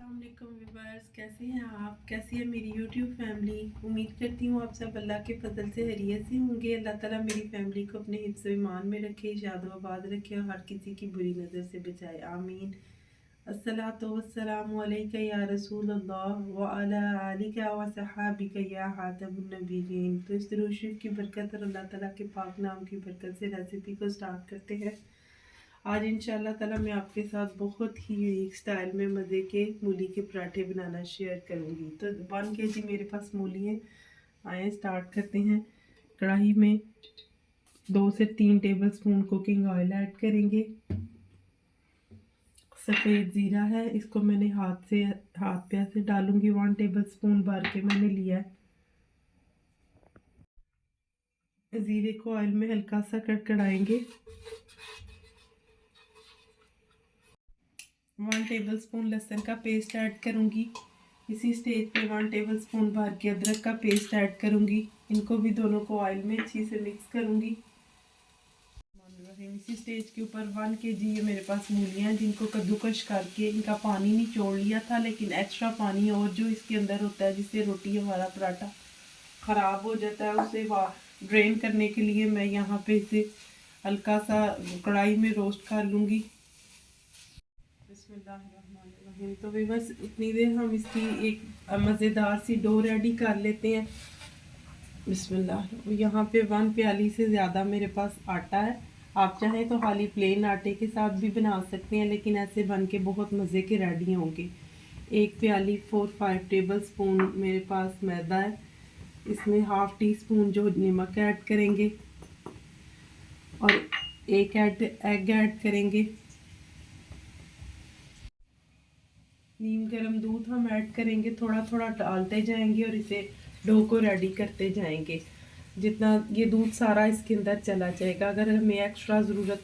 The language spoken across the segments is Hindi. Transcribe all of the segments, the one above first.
अस्सलामुअलैकुम व्यूअर्स, कैसे हैं आप? कैसी है मेरी यूट्यूब फैमिली? उम्मीद करती हूँ आप सब अल्लाह के फजल से खैरियत से होंगे। अल्लाह ताला मेरी फैमिली को अपने हिफ्ज़ ईमान में रखे, शाद आबाद रखे और हर किसी की बुरी नज़र से बचाए, आमीन। अस्सलातु वस्सलामु अलैका या रसूल अल्लाह व अला आलिका व सहाबिका या खातमुन नबिय्यीन। तो इस दुरूद शरीफ की बरकत और अल्लाह ताला के पाक नाम की बरकत से रेसिपी को स्टार्ट करते हैं। आज इंशाल्लाह ताला मैं आपके साथ बहुत ही यूनिक स्टाइल में मज़े के मूली के पराठे बनाना शेयर करूंगी। तो 1 केजी मेरे पास मूली है। आए स्टार्ट करते हैं। कढ़ाई में 2 से 3 टेबलस्पून कुकिंग ऑयल ऐड करेंगे। सफ़ेद ज़ीरा है, इसको मैंने हाथ पे ऐसे डालूंगी। 1 टेबलस्पून भर के मैंने लिया है। ज़ीरे को ऑयल में हल्का सा कड़कड़ाएंगे। 1 टेबलस्पून लहसुन का पेस्ट ऐड करूंगी। इसी स्टेज पे 1 टेबलस्पून भर के अदरक का पेस्ट ऐड करूंगी। इनको भी दोनों को ऑयल में अच्छी से मिक्स करूंगी। इसी स्टेज के ऊपर 1 केजी ये मेरे पास मूलियाँ हैं, जिनको कद्दूकश करके इनका पानी निचोड़ लिया था, लेकिन एक्स्ट्रा पानी और जो इसके अंदर होता है जिससे रोटी हमारा पराठा ख़राब हो जाता है, उसे ड्रेन करने के लिए मैं यहाँ पे इसे हल्का सा कढ़ाई में रोस्ट कर लूँगी। बिस्मिल्लाहिर्रहमानिर्रहीम। तो भी बस इतनी देर हम इसकी एक मज़ेदार सी डो रेडी कर लेते हैं। बिस्मिल्लाह। यहाँ पे 1 प्याली से ज़्यादा मेरे पास आटा है। आप चाहें तो खाली प्लेन आटे के साथ भी बना सकते हैं, लेकिन ऐसे बन के बहुत मज़े के रेडी होंगे। 1 प्याली 4-5 टेबल स्पून मेरे पास मैदा है। इसमें हाफ़ टी स्पून जो नमक ऐड करेंगे और 1 एग ऐड करेंगे। नीम गर्म दूध हम ऐड करेंगे, थोड़ा थोड़ा डालते जाएंगे और इसे डो को रेडी करते जाएंगे। जितना ये दूध सारा इसके अंदर चला जाएगा। अगर हमें एक्स्ट्रा ज़रूरत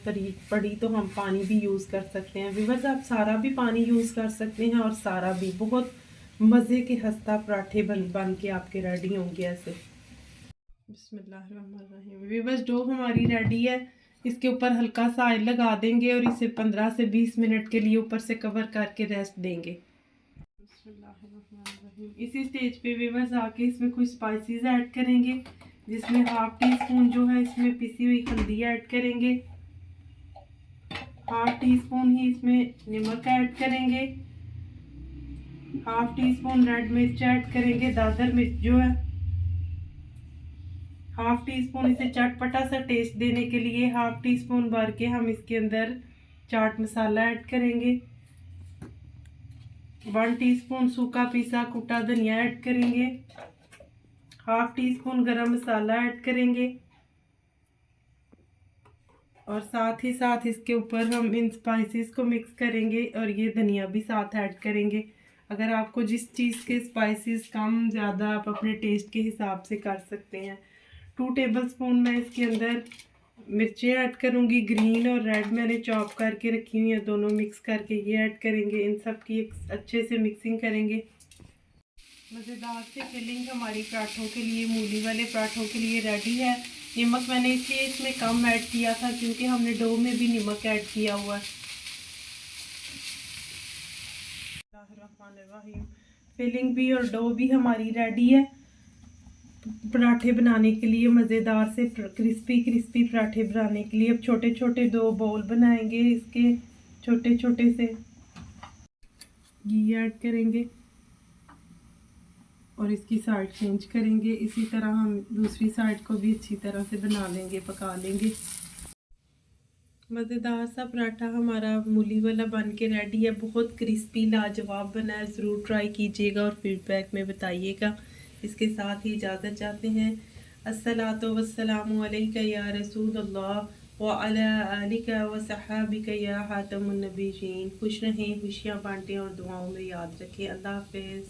पड़ी तो हम पानी भी यूज़ कर सकते हैं। व्यूअर्स, आप सारा भी पानी यूज़ कर सकते हैं और सारा भी बहुत मज़े के खस्ता पराठे बन के आपके रेडी होंगे ऐसे। बिस्मिल्लाहिर्रहमानिर्रहीम। व्यूअर्स, डो हमारी रेडी है। इसके ऊपर हल्का सा ऑयल लगा देंगे और इसे 15 से 20 मिनट के लिए ऊपर से कवर करके रेस्ट देंगे। इसी स्टेज पे व्यूअर्स आके इसमें कुछ स्पाइसेस ऐड करेंगे, जिसमें हाफ़ टी स्पून जो है इसमें पिसी हुई हल्दी ऐड करेंगे। हाफ़ टी स्पून ही इसमें नमक ऐड करेंगे। हाफ़ टी स्पून रेड मिर्च ऐड करेंगे, दादर मिर्च जो है। हाफ़ टी स्पून इसे चटपटा सा टेस्ट देने के लिए हाफ़ टी स्पून भर के हम इसके अंदर चाट मसाला ऐड करेंगे। 1 टीस्पून सूखा पिसा कुटा धनिया ऐड करेंगे। हाफ़ टी स्पून गरम मसाला ऐड करेंगे और साथ ही साथ इसके ऊपर हम इन स्पाइसेस को मिक्स करेंगे और ये धनिया भी साथ ऐड करेंगे। अगर आपको जिस चीज़ के स्पाइसेस कम ज़्यादा आप अपने टेस्ट के हिसाब से कर सकते हैं। 2 टेबलस्पून मैं इसके अंदर मिर्चें ऐड करूंगी। ग्रीन और रेड मैंने चॉप करके रखी हुई है, दोनों मिक्स करके ये ऐड करेंगे। इन सब की एक अच्छे से मिक्सिंग करेंगे। मज़ेदार से फिलिंग हमारी पराठों के लिए, मूली वाले पराठों के लिए रेडी है। नमक मैंने इसलिए इसमें कम ऐड किया था क्योंकि हमने डो में भी नमक ऐड किया हुआ है। फिलिंग भी और डो भी हमारी रेडी है पराठे बनाने के लिए, मज़ेदार से क्रिस्पी पराठे बनाने के लिए। अब छोटे छोटे 2 बॉल बनाएंगे, इसके छोटे छोटे से घी ऐड करेंगे और इसकी साइड चेंज करेंगे। इसी तरह हम दूसरी साइड को भी अच्छी तरह से बना लेंगे, पका लेंगे। मज़ेदार सा पराठा हमारा मूली वाला बन के रेडी है। बहुत क्रिस्पी लाजवाब बना है। ज़रूर ट्राई कीजिएगा और फीडबैक में बताइएगा। इसके साथ ही इजाज़त चाहते हैं। अस्सलातु वस्सलामु अलैका या रसूल अल्लाह व अला आलिका व सहाबिका या खातमुन नबिय्यीन। खुश रहें, खुशियाँ बांटें और दुआओं में याद रखें। अल्लाह हाफ़िज़।